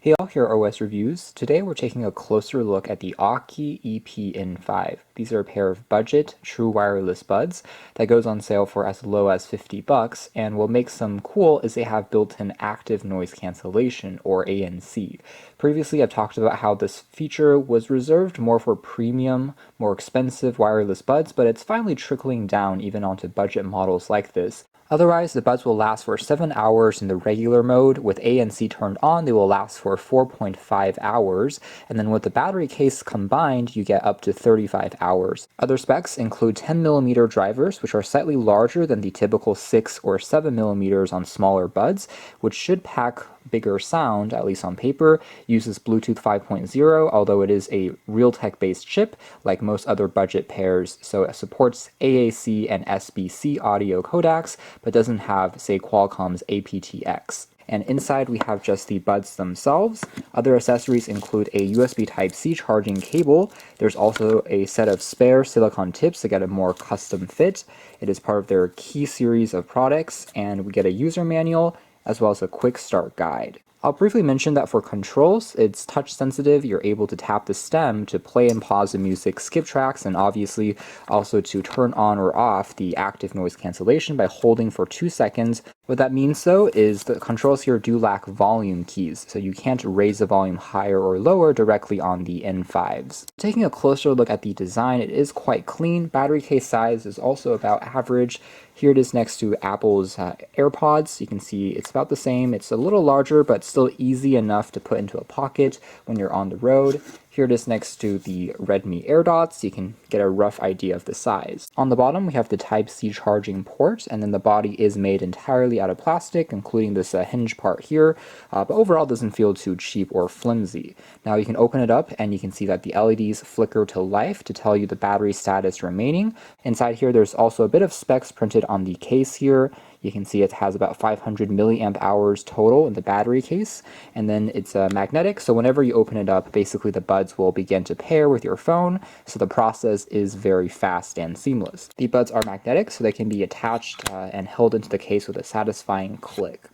Hey all, here are OS Reviews. Today we're taking a closer look at the Aukey EP-N5. These are a pair of budget, true wireless buds that goes on sale for as low as $50, and what makes them cool is they have built-in Active Noise Cancellation, or ANC. Previously I've talked about how this feature was reserved more for premium, more expensive wireless buds, but it's finally trickling down even onto budget models like this. Otherwise, the buds will last for 7 hours in the regular mode. With ANC turned on, they will last for 4.5 hours, and then with the battery case combined, you get up to 35 hours. Other specs include 10mm drivers, which are slightly larger than the typical 6 or 7mm on smaller buds, which should pack bigger sound, at least on paper. Uses Bluetooth 5.0, although it is a Realtek based chip like most other budget pairs, so it supports AAC and SBC audio codecs, but doesn't have, say, Qualcomm's aptX. And inside we have just the buds themselves. Other accessories include a USB Type-C charging cable. There's also a set of spare silicone tips to get a more custom fit. It is part of their key series of products, and we get a user manual as well as a quick start guide. I'll briefly mention that for controls, it's touch sensitive. You're able to tap the stem to play and pause the music, skip tracks, and obviously also to turn on or off the active noise cancellation by holding for 2 seconds. What that means though is the controls here do lack volume keys, so you can't raise the volume higher or lower directly on the N5s. Taking a closer look at the design, it is quite clean. Battery case size is also about average. Here it is next to Apple's AirPods. You can see it's about the same. It's a little larger, but still easy enough to put into a pocket when you're on the road. Here it is next to the Redmi AirDots. You can get a rough idea of the size. On the bottom, we have the Type-C charging port, and then the body is made entirely out of plastic, including this hinge part here, but overall doesn't feel too cheap or flimsy. Now you can open it up, and you can see that the LEDs flicker to life to tell you the battery status remaining. Inside here, there's also a bit of specs printed on the case here. You can see it has about 500 milliamp hours total in the battery case, and then it's magnetic, so whenever you open it up, basically the buds will begin to pair with your phone, so the process is very fast and seamless. The buds are magnetic, so they can be attached and held into the case with a satisfying click.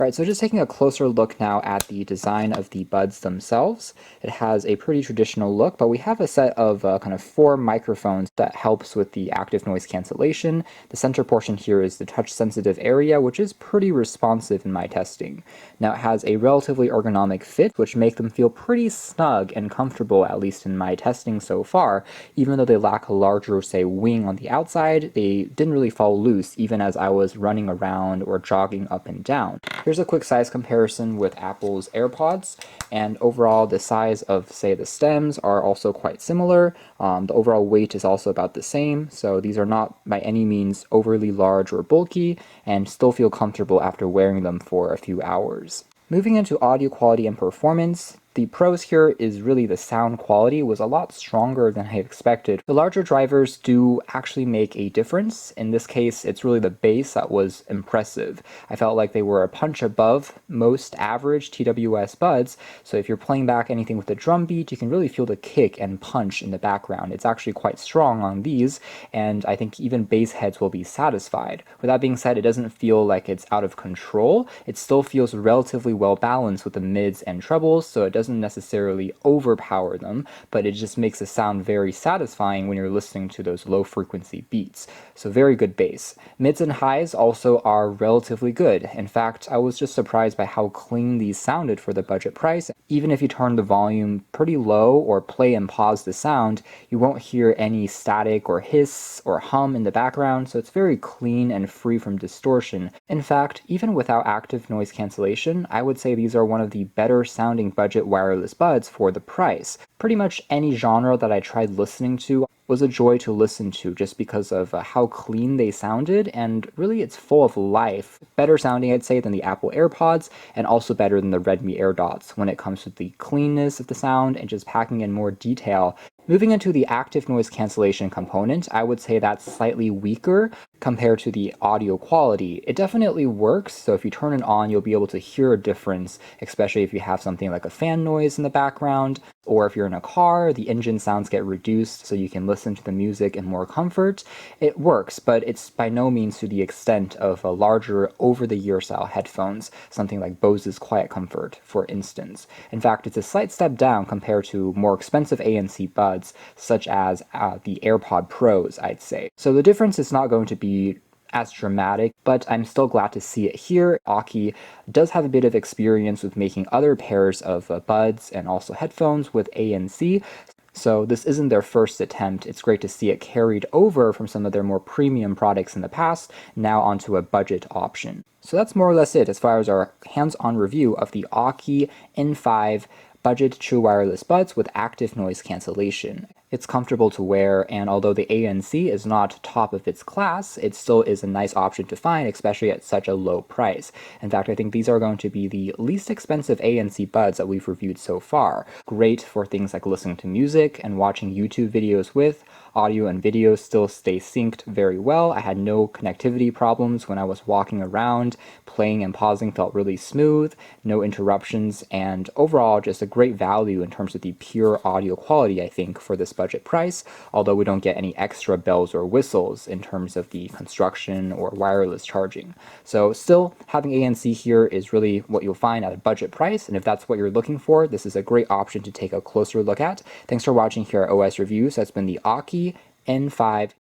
Alright, so just taking a closer look now at the design of the buds themselves. It has a pretty traditional look, but we have a set of kind of 4 microphones that helps with the active noise cancellation. The center portion here is the touch-sensitive area, which is pretty responsive in my testing. Now it has a relatively ergonomic fit, which make them feel pretty snug and comfortable, at least in my testing so far. Even though they lack a larger, say, wing on the outside, they didn't really fall loose even as I was running around or jogging up and down. Here's a quick size comparison with Apple's AirPods, and overall the size of, say, the stems are also quite similar. The overall weight is also about the same, so these are not by any means overly large or bulky, and still feel comfortable after wearing them for a few hours. Moving into audio quality and performance, the pros here is really the sound quality was a lot stronger than I expected. The larger drivers do actually make a difference. In this case, it's really the bass that was impressive. I felt like they were a punch above most average TWS buds, so if you're playing back anything with a drum beat, you can really feel the kick and punch in the background. It's actually quite strong on these, and I think even bass heads will be satisfied. With that being said, it doesn't feel like it's out of control. It still feels relatively well balanced with the mids and trebles, so it doesn't necessarily overpower them, but it just makes the sound very satisfying when you're listening to those low frequency beats. So very good bass. Mids and highs also are relatively good. In fact, I was just surprised by how clean these sounded for the budget price. Even if you turn the volume pretty low or play and pause the sound, you won't hear any static or hiss or hum in the background, so it's very clean and free from distortion. In fact, even without active noise cancellation, I would say these are one of the better sounding budget wireless buds for the price. Pretty much any genre that I tried listening to was a joy to listen to just because of how clean they sounded, and really it's full of life. Better sounding, I'd say, than the Apple AirPods, and also better than the Redmi AirDots when it comes to the cleanness of the sound and just packing in more detail. Moving into the active noise cancellation component, I would say that's slightly weaker. compared to the audio quality, it definitely works. So if you turn it on, you'll be able to hear a difference, especially if you have something like a fan noise in the background, or if you're in a car, the engine sounds get reduced so you can listen to the music in more comfort. It works, but it's by no means to the extent of a larger over-the-ear style headphones, something like Bose's Quiet Comfort, for instance. In fact, it's a slight step down compared to more expensive ANC buds, such as the AirPod Pros, I'd say. So the difference is not going to be as dramatic, but I'm still glad to see it here. Aukey does have a bit of experience with making other pairs of buds and also headphones with ANC, so this isn't their first attempt. It's great to see it carried over from some of their more premium products in the past, now onto a budget option. So that's more or less it as far as our hands-on review of the Aukey N5 budget true wireless buds with active noise cancellation. It's comfortable to wear, and although the ANC is not top of its class, it still is a nice option to find, especially at such a low price. In fact, I think these are going to be the least expensive ANC buds that we've reviewed so far. Great for things like listening to music and watching YouTube videos with. Audio and video still stay synced very well. I had no connectivity problems when I was walking around. Playing and pausing felt really smooth, no interruptions, and overall just a great value in terms of the pure audio quality, I think, for this budget price, although we don't get any extra bells or whistles in terms of the construction or wireless charging. So still, having ANC here is really what you'll find at a budget price, and if that's what you're looking for, this is a great option to take a closer look at. Thanks for watching here at OS Reviews. That's been the Aukey N5